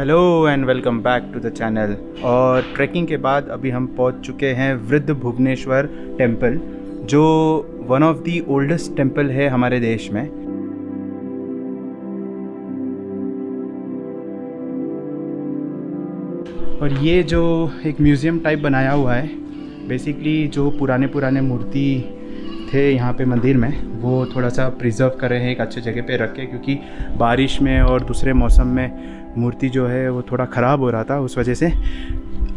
Hello and welcome back to the channel. और trekking के बाद अभी हम पहुंच चुके हैं वृद्ध भुवनेश्वर टेम्पल, जो one of the oldest temple है हमारे देश में। और ये जो एक म्यूज़ियम टाइप बनाया हुआ है, बेसिकली जो पुराने मूर्ति थे यहाँ पे मंदिर में, वो थोड़ा सा प्रिजर्व कर रहे हैं एक अच्छे जगह पे रख के, क्योंकि बारिश में और दूसरे मौसम में मूर्ति जो है वो थोड़ा ख़राब हो रहा था। उस वजह से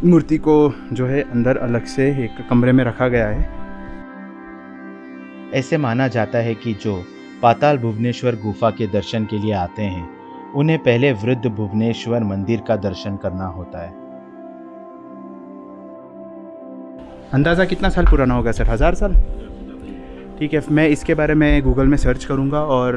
मूर्ति को जो है अंदर अलग से एक कमरे में रखा गया है। ऐसे माना जाता है कि जो पाताल भुवनेश्वर गुफा के दर्शन के लिए आते हैं, उन्हें पहले वृद्ध भुवनेश्वर मंदिर का दर्शन करना होता है। अंदाज़ा कितना साल पुराना होगा सर? 1000 साल? ठीक है, मैं इसके बारे में गूगल में सर्च करूँगा और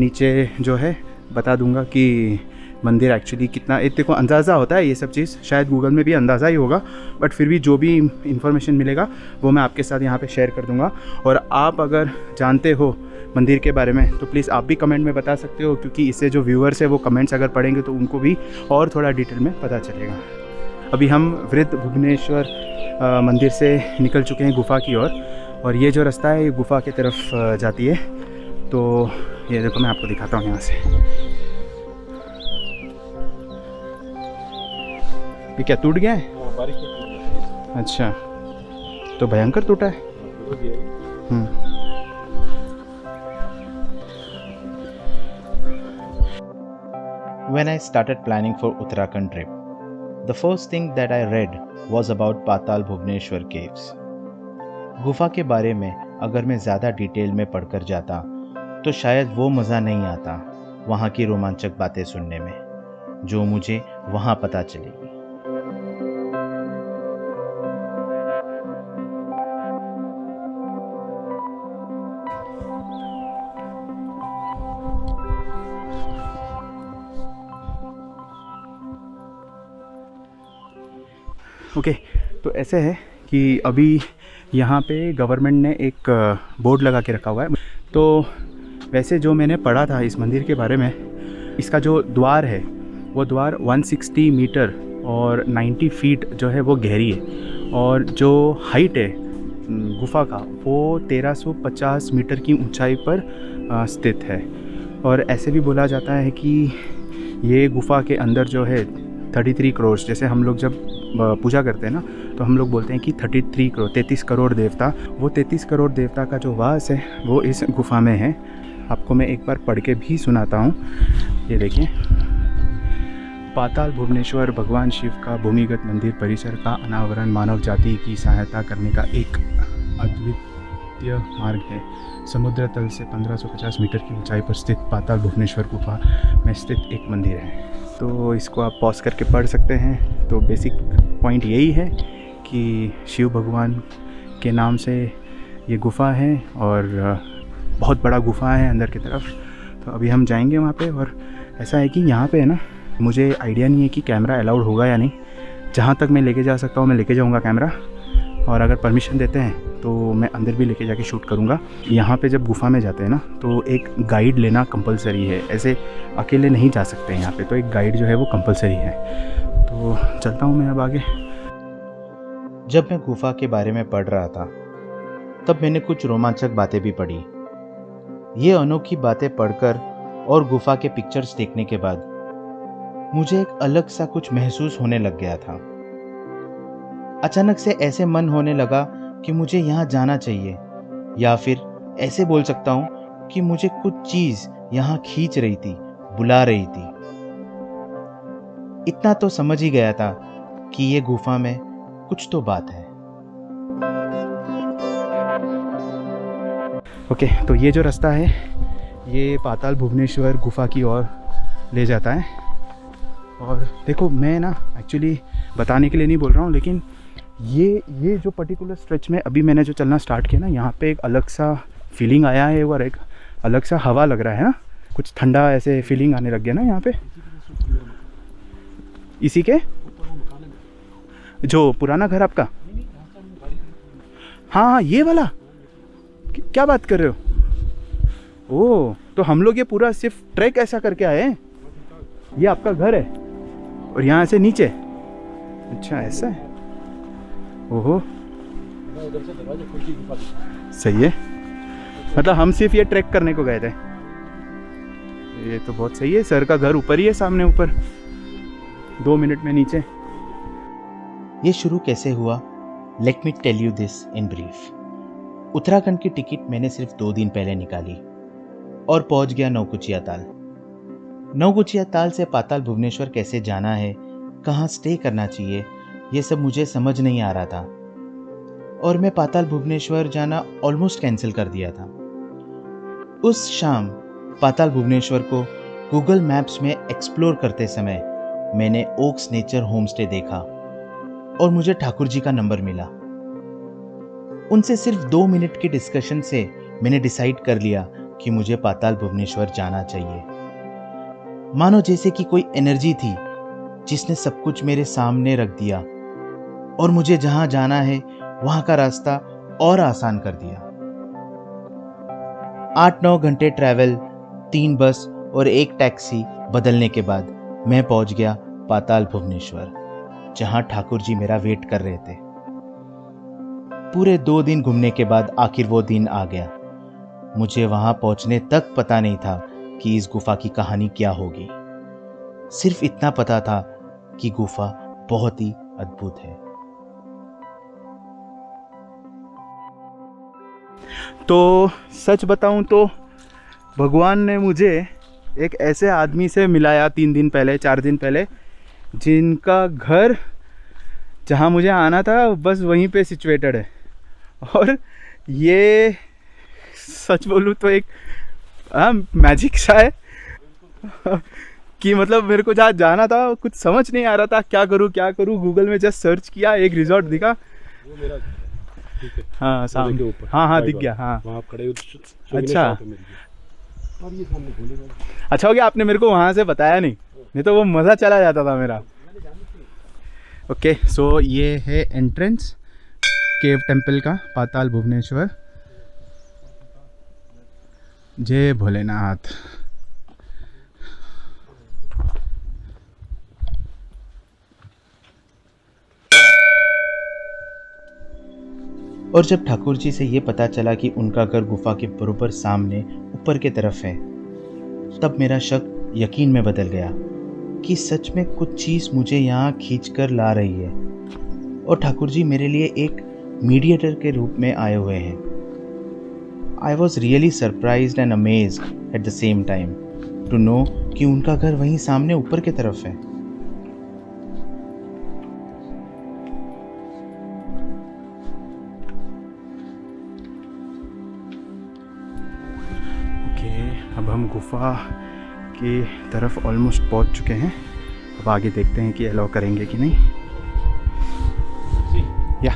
नीचे जो है बता दूँगा कि मंदिर एक्चुअली कितना। देखो, अंदाज़ा होता है ये सब चीज़, शायद गूगल में भी अंदाज़ा ही होगा, बट फिर भी जो भी इंफॉर्मेशन मिलेगा वो मैं आपके साथ यहाँ पे शेयर कर दूँगा। और आप अगर जानते हो मंदिर के बारे में तो प्लीज़ आप भी कमेंट में बता सकते हो, क्योंकि इससे जो व्यूअर्स है वो कमेंट्स अगर पढ़ेंगे तो उनको भी और थोड़ा डिटेल में पता चलेगा। अभी हम वृद्ध भुवनेश्वर मंदिर से निकल चुके हैं गुफ़ा की ओर, और ये जो रास्ता है ये गुफ़ा की तरफ जाती है। तो ये देखो, मैं आपको दिखाता हूँ यहाँ से। ये क्या टूट गया है? बारिश में टूट गया है। अच्छा, तो भयंकर टूटा है। When I started planning for Uttarakhand trip, the first thing that I read was about Patal Bhuvneshwar caves. गुफा के बारे में अगर मैं ज़्यादा डिटेल में पढ़कर जाता तो शायद वो मज़ा नहीं आता वहाँ की रोमांचक बातें सुनने में, जो मुझे वहाँ पता चलेगी। ओके, तो ऐसे है कि अभी यहाँ पे गवर्नमेंट ने एक बोर्ड लगा के रखा हुआ है। तो वैसे जो मैंने पढ़ा था इस मंदिर के बारे में, इसका जो द्वार है वो द्वार 160 मीटर और 90 फीट जो है वो गहरी है, और जो हाइट है गुफ़ा का वो 1350 मीटर की ऊंचाई पर स्थित है। और ऐसे भी बोला जाता है कि ये गुफ़ा के अंदर जो है 33 करोड़, जैसे हम लोग जब पूजा करते हैं ना तो हम लोग बोलते हैं कि 33 करोड़ देवता, वो 33 करोड़ देवता का जो वास है वो इस गुफ़ा में है। आपको मैं एक बार पढ़ के भी सुनाता हूँ। ये देखिए, पाताल भुवनेश्वर भगवान शिव का भूमिगत मंदिर परिसर का अनावरण मानव जाति की सहायता करने का एक अद्वितीय मार्ग है। समुद्र तल से 1550 मीटर की ऊंचाई पर स्थित पाताल भुवनेश्वर गुफा में स्थित एक मंदिर है। तो इसको आप पॉज करके पढ़ सकते हैं। तो बेसिक पॉइंट यही है कि शिव भगवान के नाम से ये गुफ़ा है, और बहुत बड़ा गुफ़ा है अंदर की तरफ। तो अभी हम जाएंगे वहाँ पे। और ऐसा है कि यहाँ पे है ना, मुझे आइडिया नहीं है कि कैमरा अलाउड होगा या नहीं। जहाँ तक मैं लेके जा सकता हूँ मैं लेके जाऊँगा कैमरा, और अगर परमिशन देते हैं तो मैं अंदर भी लेके जाके शूट करूँगा। यहाँ पे जब गुफ़ा में जाते हैं ना तो एक गाइड लेना कंपलसरी है, ऐसे अकेले नहीं जा सकते हैं यहाँ पे, तो एक गाइड जो है वो कंपलसरी है। तो चलता हूँ मैं अब आगे। जब मैं गुफा के बारे में पढ़ रहा था तब मैंने कुछ रोमांचक बातें भी पढ़ी। ये अनोखी बातें पढ़कर और गुफा के पिक्चर्स देखने के बाद मुझे एक अलग सा कुछ महसूस होने लग गया था। अचानक से ऐसे मन होने लगा कि मुझे यहाँ जाना चाहिए, या फिर ऐसे बोल सकता हूँ कि मुझे कुछ चीज़ यहाँ खींच रही थी, बुला रही थी। इतना तो समझ ही गया था कि ये गुफा में कुछ तो बात है। ओके, तो ये जो रास्ता है ये पाताल भुवनेश्वर गुफा की ओर ले जाता है। और देखो, मैं ना एक्चुअली बताने के लिए नहीं बोल रहा हूँ, लेकिन ये जो पर्टिकुलर स्ट्रेच में अभी मैंने जो चलना स्टार्ट किया ना, यहाँ पे एक अलग सा फीलिंग आया है, और एक अलग सा हवा लग रहा है ना, कुछ ठंडा ऐसे फीलिंग आने लग गया ना यहाँ पे। इसी के जो पुराना घर आपका? हाँ, ये वाला। क्या बात कर रहे हो? ओह, तो हम लोग ये पूरा सिर्फ ट्रैक ऐसा करके आए हैं? ये आपका घर है? और यहाँ से नीचे। अच्छा ऐसा है। ओहो उधर से दरवाजे खुल के गुफा दिखती है। सही है। मतलब हम सिर्फ ये ट्रैक करने को गए थे। ये तो बहुत सही है। सर का घर ऊपर ही है, सामने ऊपर, 2 मिनट में नीचे। ये शुरू कैसे हुआ? Let me tell you this in brief. Uttarakhand की टिकट मैंने सिर्फ 2 दिन पहले निकाली और पहुंच गया नौकुचिया ताल। नौकुचिया ताल से पाताल भुवनेश्वर कैसे जाना है, कहाँ स्टे करना चाहिए, ये सब मुझे समझ नहीं आ रहा था और मैं पाताल भुवनेश्वर जाना ऑलमोस्ट कैंसिल कर दिया था। उस शाम पाताल भुवनेश्वर को गूगल मैप्स में एक्सप्लोर करते समय मैंने ओक्स नेचर होमस्टे देखा और मुझे ठाकुर जी का नंबर मिला। उनसे सिर्फ 2 मिनट के डिस्कशन से मैंने डिसाइड कर लिया कि मुझे पाताल भुवनेश्वर जाना चाहिए। मानो जैसे कि कोई एनर्जी थी जिसने सब कुछ मेरे सामने रख दिया और मुझे जहां जाना है वहां का रास्ता और आसान कर दिया। 8-9 घंटे ट्रैवल, 3 बस और 1 टैक्सी बदलने के बाद मैं पहुंच गया पाताल भुवनेश्वर, जहां ठाकुर जी मेरा वेट कर रहे थे। पूरे 2 दिन घूमने के बाद आखिर वो दिन आ गया। मुझे वहां पहुंचने तक पता नहीं था कि इस गुफा की कहानी क्या होगी। सिर्फ इतना पता था कि गुफा बहुत ही अद्भुत है। तो सच बताऊं तो भगवान ने मुझे एक ऐसे आदमी से मिलाया 3 दिन पहले, 4 दिन पहले, जिनका घर जहां मुझे आना था बस वहीं पे सिचुएटेड है। और ये सच बोलूं तो एक मैजिक सा है कि मतलब मेरे को जहाँ जाना था कुछ समझ नहीं आ रहा था, क्या करूँ। गूगल में जस्ट सर्च किया, एक रिजॉर्ट दिखा। वो मेरा ठीक है। हाँ सामने ऊपर। हाँ दिख गया। हाँ वहाँ आप खड़े हो। अच्छा। और ये सामने भोले। अच्छा हो गया आपने मेरे को वहाँ से बताया नहीं तो वो मज़ा चला जाता था मेरा। ओके सो ये है एंट्रेंस केव टेम्पल का, पाताल भुवनेश्वर। जय भोलेनाथ। और जब ठाकुर जी से ये पता चला कि उनका घर गुफा के बरोबर सामने ऊपर के तरफ है, तब मेरा शक यकीन में बदल गया कि सच में कुछ चीज़ मुझे यहाँ खींच कर ला रही है और ठाकुर जी मेरे लिए एक मीडिएटर के रूप में आए हुए हैं। I was really surprised and amazed at the same time to know कि उनका घर वहीं सामने ऊपर की तरफ है। अब हम गुफा की तरफ ऑलमोस्ट पहुंच चुके हैं। अब आगे देखते हैं कि अलाउ करेंगे कि नहीं। या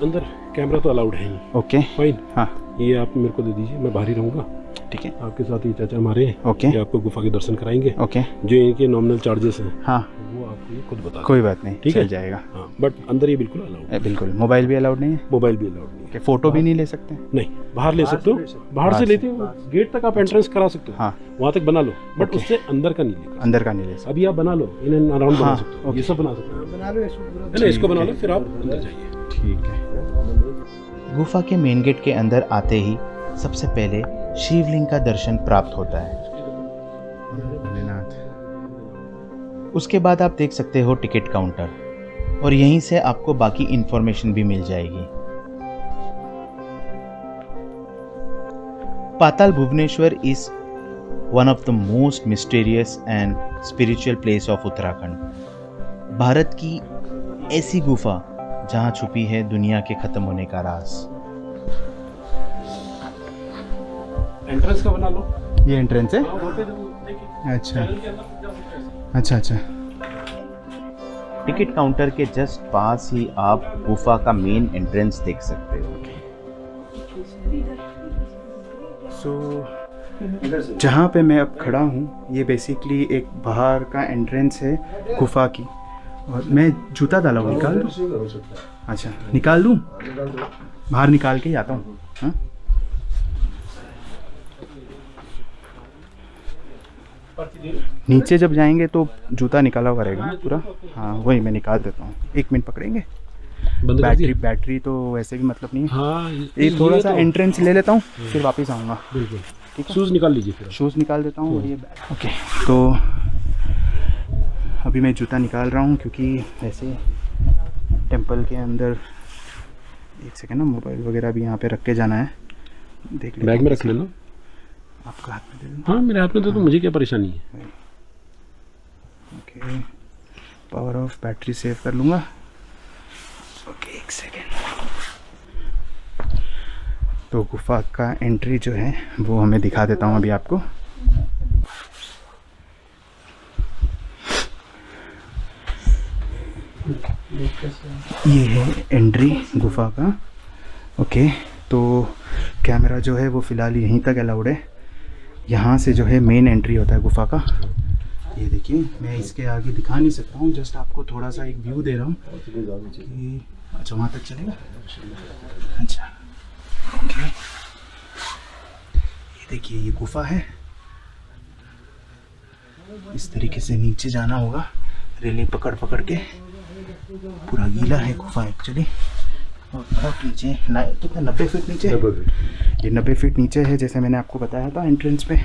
अंदर कैमरा तो अलाउड है ही। Okay fine. हाँ ये आप मेरे को दे दीजिए, मैं बाहर ही रहूँगा। ठीक है। आपके साथ ये चाचा हमारे हैं। ओके। ये आपको गुफा के दर्शन कराएंगे। ओके। जो इनके नॉमिनल चार्जेस हैं हाँ वो आपको ये खुद बता दें। कोई बात नहीं, ठीक चल है? जाएगा। हाँ बट अंदर ये बिल्कुल अलाउड है। बिल्कुल। मोबाइल भी अलाउड नहीं है? मोबाइल भी अलाउड नहीं है। कि फ़ोटो भी नहीं ले सकते? नहीं, बाहर ले सकते हो। बाहर से लेते हो, गेट तक आप एंट्रेंस करा सकते हो। हाँ वहाँ तक बना लो, बट ओके। उससे अंदर का नहीं लेगा। अंदर का नहीं ले सकते। अभी आप बना लो, इन एंड अराउंड बना हाँ, सकते हो। ओके। ये सब बना सकते हो। बना लो इसको। नहीं, इसको बना लो, ठीक है। फिर आप अंदर जाइए। ठीक है। गुफा के मेन गेट के अंदर आते ही सबसे पहले शिवलिंग का दर्शन प्राप्त होता है। भोलेनाथ। उसके बाद आप देख सकते हो टिकट काउंटर और यहीं से आपको बाकी इंफॉर्मेशन भी मिल जाएगी। Patal Bhuvaneshwar is one of the most mysterious and spiritual place of Uttarakhand. Bharat की ऐसी गुफा जहां छुपी है दुनिया के खत्म होने का राज। एंट्रेंस का बना लो। ये एंट्रेंस है? हाँ, वहाँ पे देखिए। अच्छा चैनल के अंदर तक जा सकते हैं। अच्छा अच्छा। टिकट काउंटर के जस्ट पास ही आप गुफा का मेन एंट्रेंस देख सकते हो। सो जहाँ पे मैं अब खड़ा हूँ ये बेसिकली एक बाहर का एंट्रेंस है गुफा की। और मैं जूता डाला हूँ, निकाल दूँ? अच्छा निकाल दूँ? बाहर निकाल के ही आता हूँ। हाँ नीचे जब जाएंगे तो जूता निकाला हुआ रहेगा ना पूरा। हाँ वही मैं निकाल देता हूँ, 1 मिनट पकड़ेंगे। बंद कर दिया? बैटरी तो वैसे भी मतलब नहीं है। हाँ ये थोड़ा सा एंट्रेंस ले लेता हूँ फिर वापस आऊँगा। बिल्कुल ठीक है, शूज़ निकाल लीजिए फिर। शूज़ निकाल देता हूँ। ये ओके, तो अभी मैं जूता निकाल रहा हूँ क्योंकि वैसे टेंपल के अंदर, एक सेकेंड ना, मोबाइल वगैरह भी यहाँ पे रख के जाना है। देख लेता बैग हूँ। में रख लेना। आपका हाथ में दे दूँ? हाँ मेरे हाथ में तो मुझे क्या परेशानी है। Okay, power of, battery save कर लूँगा। Okay, 1 second. तो गुफा का एंट्री जो है वो हमें दिखा देता हूँ अभी आपको। ये है एंट्री गुफा का। ओके, तो कैमरा जो है वो फ़िलहाल यहीं तक अलाउड है। यहाँ से जो है मेन एंट्री होता है गुफा का। ये देखिए, मैं इसके आगे दिखा नहीं सकता हूँ, जस्ट आपको थोड़ा सा एक व्यू दे रहा हूँ कि अच्छा वहाँ तक चलेगा। अच्छा ओके, ये देखिए ये गुफा है। इस तरीके से नीचे जाना होगा, रेलिंग पकड़ पकड़ के। पूरा गीला है गुफा एक्चुअली, और बहुत नीचे, कितना 90 फीट नीचे। ये 90 फीट नीचे है, जैसे मैंने आपको बताया था एंट्रेंस पे।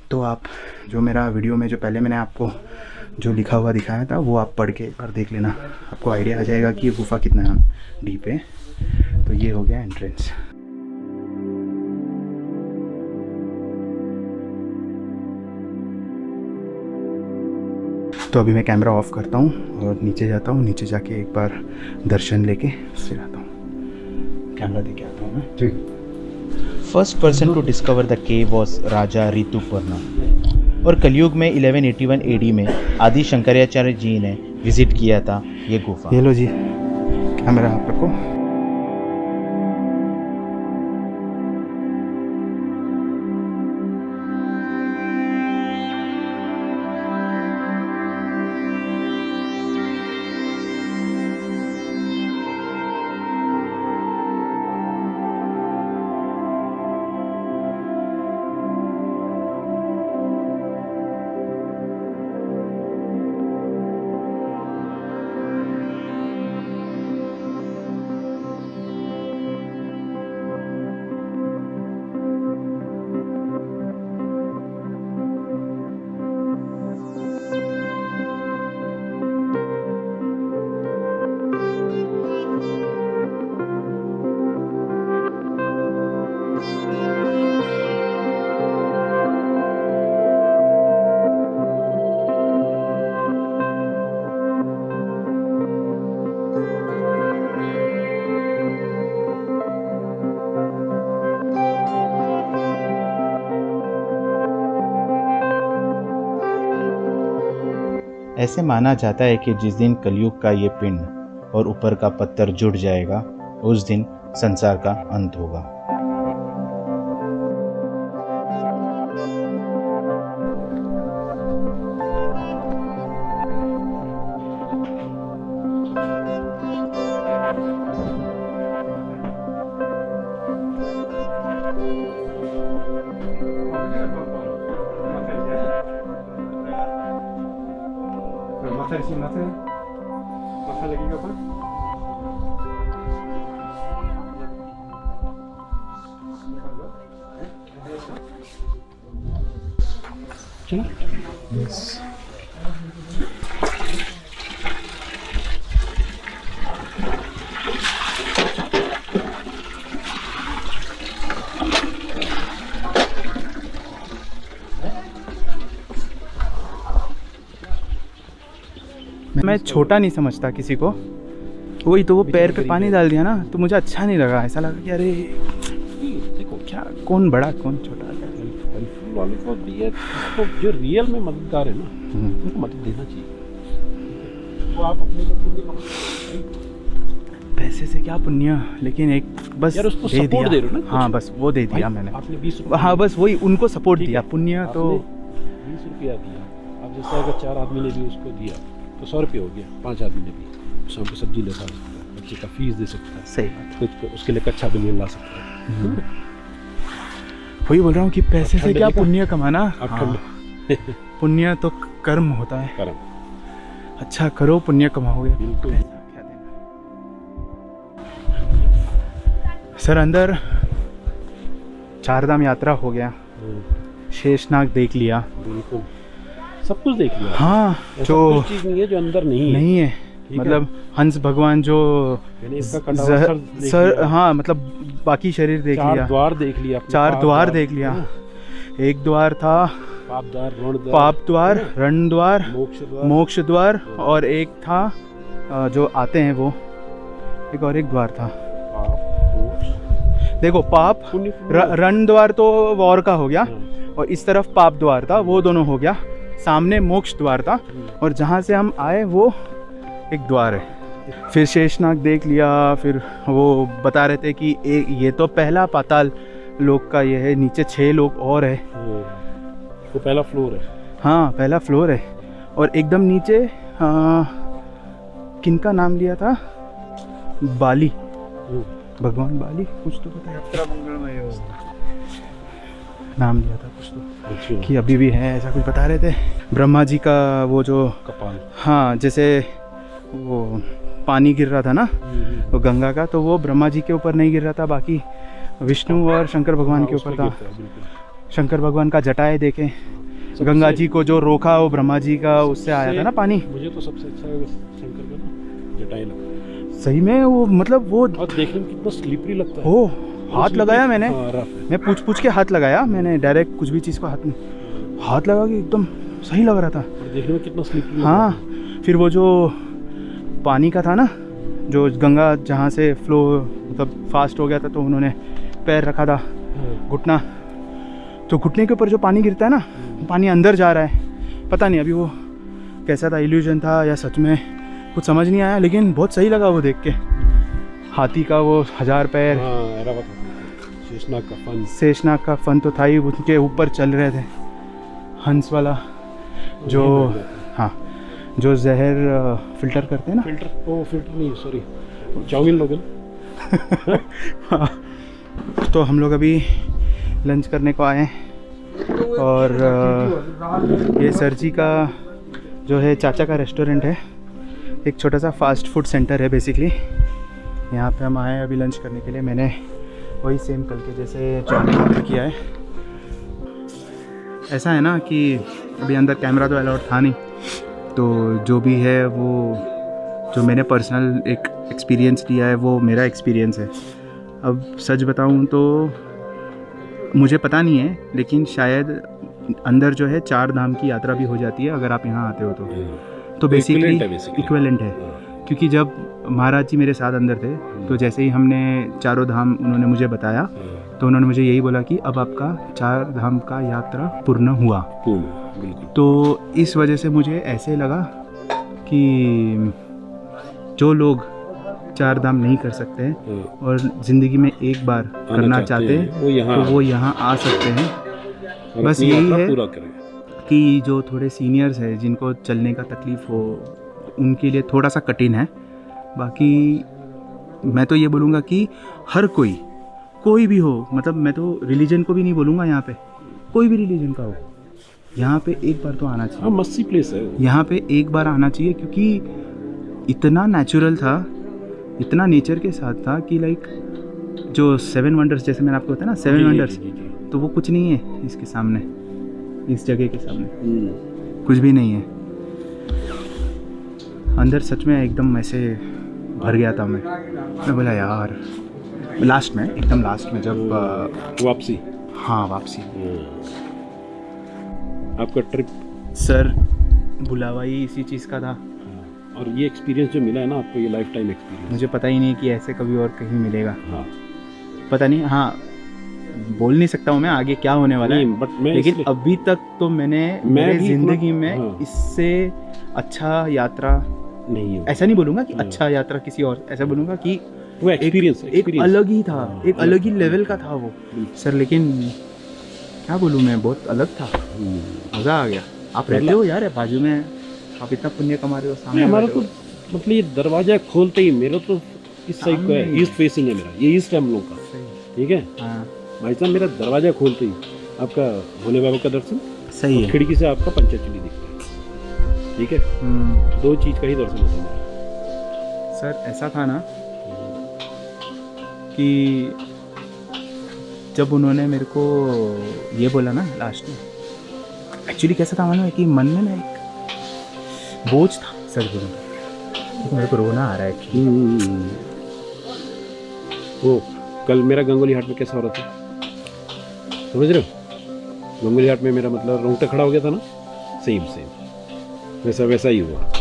तो आप जो मेरा वीडियो में जो पहले मैंने आपको जो लिखा हुआ दिखाया था वो आप पढ़ के एक बार देख लेना, आपको आइडिया आ जाएगा कि ये गुफा कितना डीप है। तो ये हो गया एंट्रेंस। तो अभी मैं कैमरा ऑफ करता हूँ और नीचे जाता हूँ। नीचे जाके एक बार दर्शन लेके फिर आता हूँ, कैमरा देके आता हूँ मैं। ठीक। First person to discover the cave was Raja Rituparna, और कलयुग में 1181 एडी में आदि शंकराचार्य जी ने विजिट किया था ये गुफा। ये लो जी, कैमरा आप रखो। ऐसे माना जाता है कि जिस दिन कलयुग का ये पिंड और ऊपर का पत्थर जुड़ जाएगा, उस दिन संसार का अंत होगा। चलो मैं छोटा नहीं समझता किसी को, वही तो वो पैर पे पानी डाल दिया ना, तो मुझे अच्छा नहीं लगा। ऐसा लगा कि अरे देखो क्या, कौन बड़ा कौन छोटा। हेल्पफुल वाले को दिए, तो जो रियल में मददगार है ना उनको मदद देना चाहिए। वो आप अपने लिए पैसे से क्या पुण्य, लेकिन एक बस यार उसको दे सपोर्ट दिया। दे रहे हो ना। हाँ बस वो दे दिया मैंने। आपने 20 रुपये, हाँ बस वही उनको सपोर्ट ठीक दिया। है। पुण्य तो 20 रुपया दिया। अब जैसे अगर 4 आदमी ने भी उसको दिया तो 100 रुपये हो गया। 5 आदमी ने भी शाम को सब्जी ले सकता है, बच्चे का फीस दे सकता है, सही बात। कुछ उसके लिए कच्चा बनियान ला सकता है। वही बोल रहा हूँ कि पैसे से ठंड क्या देखा? पुण्य कमाना। अब हाँ। ठंड पुण्य तो कर्म होता है, कर्म अच्छा करो पुण्य कमाओगे। बिल्कुल। क्या देना। सर अंदर चारधाम यात्रा हो गया, शेषनाग देख लिया, बिल्कुल सब कुछ देख लिया। हाँ ऐसा जो कोई चीज नहीं है जो अंदर नहीं है। नहीं है, ठीक है। मतलब हंस भगवान जो मैंने इसका कटा हुआ सर देख सर लिया। हाँ मतलब बाकी शरीर देख चार लिया, द्वार देख लिया अपने, चार पाप द्वार देख लिया। हाँ, एक द्वार था पाप द्वार, रण द्वार, पाप द्वार, रण द्वार, मोक्ष द्वार, मोक्ष द्वार, और एक था जो आते हैं वो, एक और एक द्वार था। पाप, मोक्ष, देखो पाप पुण्य, रण द्वार तो वॉर का हो गया, हाँ, और इस तरफ पाप द्वार था, वो दोनों हो गया। सामने मोक्ष द्वार था, और जहाँ से हम आए वो एक द्वार है। फिर शेषनाग देख लिया, फिर वो बता रहे थे कि ये तो पहला पाताल लोक का ये है, नीचे 6 लोक और है। वो पहला फ्लोर है। हाँ पहला फ्लोर है, और एकदम नीचे किनका नाम लिया था, बाली, भगवान बाली कुछ तो पता है, नाम लिया था कुछ तो, अच्छा, कि अभी भी है ऐसा कुछ बता रहे थे। ब्रह्मा जी का वो जो, कपाल, हाँ जैसे वो पानी गिर रहा था ना वो गंगा का, तो वो ब्रह्मा जी के ऊपर नहीं गिर रहा था, बाकी विष्णु और शंकर भगवान के ऊपर था। शंकर भगवान का जटाएं देखें, गंगा जी को जो रोका वो ब्रह्मा जी का उससे आया था ना पानी। मुझे तो सबसे अच्छा शंकर का ना जटाएं लगता है। सही में वो मतलब वो और देखने में कितना स्लिपरी लगता है। हो हाथ लगाया मैंने, हाँ, रफ है। मैं पूछ के हाथ लगाया मैंने, डायरेक्ट कुछ भी चीज़ को हाथ लगा के एकदम सही लग रहा था। और देखने में कितना स्लिपरी हाँ फिर वो जो पानी का था ना, जो गंगा जहाँ से फ्लो मतलब फास्ट हो गया था, तो उन्होंने पैर रखा था घुटना, तो घुटने के ऊपर जो पानी गिरता है ना, पानी अंदर जा रहा है। पता नहीं अभी वो कैसा था, इल्यूजन था या सच में, कुछ समझ नहीं आया, लेकिन बहुत सही लगा वो देख के। हाथी का वो 1000 पैर, शेषनाग का फन, शेषनाग का फन तो था ही, उनके ऊपर चल रहे थे। हंस वाला जो, हाँ जो जहर फिल्टर करते हैं ना, फिल्टर, ओ फिल्टर नहीं सॉरी, चाउमीन लोग हाँ। तो हम लोग अभी लंच करने को आए हैं, और ये सर जी का जो है चाचा का रेस्टोरेंट है, एक छोटा सा फास्ट फूड सेंटर है बेसिकली। यहाँ पे हम आए हैं अभी लंच करने के लिए। मैंने वही सेम कल के जैसे चाउमीन ऑर्डर किया है। ऐसा है ना कि अभी अंदर कैमरा तो अलाउड था नहीं, तो जो भी है वो जो मैंने पर्सनल एक एक्सपीरियंस लिया है वो मेरा एक्सपीरियंस है। अब सच बताऊं तो मुझे पता नहीं है, लेकिन शायद अंदर जो है 4 धाम की यात्रा भी हो जाती है अगर आप यहाँ आते हो तो बेसिकली इक्विवेलेंट है। क्योंकि जब महाराज जी मेरे साथ अंदर थे, तो जैसे ही हमने 4 धाम उन्होंने मुझे बताया, तो उन्होंने मुझे यही बोला कि अब आपका 4 धाम का यात्रा पूर्ण हुआ। बिल्कुल। तो इस वजह से मुझे ऐसे लगा कि जो लोग 4 धाम नहीं कर सकते हैं और ज़िंदगी में एक बार करना चाहते हैं, तो वो यहाँ आ सकते हैं। बस यही है कि जो थोड़े सीनियर्स हैं जिनको चलने का तकलीफ़ हो, उनके लिए थोड़ा सा कठिन है। बाकी मैं तो ये बोलूँगा कि हर कोई भी हो, मतलब मैं तो रिलीजन को भी नहीं बोलूँगा, यहाँ पे कोई भी रिलीजन का हो, यहाँ पे एक बार तो आना चाहिए। हाँ मस्ती प्लेस है, यहाँ पे एक बार आना चाहिए, क्योंकि इतना नेचुरल था, इतना नेचर के साथ था कि लाइक जो 7 वंडर्स जैसे मैंने आपको बताया ना, 7 वंडर्स, तो वो कुछ नहीं है इसके सामने, इस जगह के सामने कुछ भी नहीं है। अंदर सच में एकदम ऐसे भर गया था मैं बोला यार, लास्ट में एकदम लास्ट में जब वापसी, हाँ वापसी, आपका ट्रिप सर बुलावा ही इसी चीज़ का था। और ये एक्सपीरियंस जो मिला है ना आपको, ये लाइफ टाइम एक्सपीरियंस, मुझे पता ही नहीं कि ऐसे कभी और कहीं मिलेगा। हाँ पता नहीं, हाँ बोल नहीं सकता हूँ मैं आगे क्या होने वाला है, बट मैं लेकिन अभी तक तो मैंने मेरी ज़िंदगी में हाँ। इससे अच्छा यात्रा नहीं है, ऐसा नहीं बोलूँगा कि अच्छा यात्रा किसी और, ऐसा बोलूँगा कि वो एक्सपीरियंस एक अलग ही था, एक अलग ही लेवल का था वो सर। लेकिन क्या बोलूँ मैं, बहुत अलग था, मज़ा आ गया। आप रहते हो यार बाजू में, आप इतना पुण्य कमा रहे हो, सामने हमारा तो मतलब ये दरवाजा खोलते ही, मेरा तो इस साइड को है, ईस्ट फेसिंग है मेरा, ये ईस्ट है हम लोग का, ठीक है हाँ भाई साहब। मेरा दरवाजा खोलते ही आपका भोले बाबा का दर्शन, सही और है। खिड़की से आपका पंचचूली दिखता है, ठीक है। दो चीज़ का ही दर्शन होता है मेरा। सर ऐसा था ना कि जब उन्होंने मेरे को ये बोला ना लास्ट में, एक्चुअली कैसा था मालूम है कि मन में ना एक बोझ था सर बोलूँ तो मेरे को रोना आ रहा है actually। वो कल मेरा गंगोली हाट में कैसा हो रहा था, समझ रहे हो? गंगोली हाट में मेरा मतलब रोंगटा खड़ा हो गया था ना, सेम वैसा ही हुआ।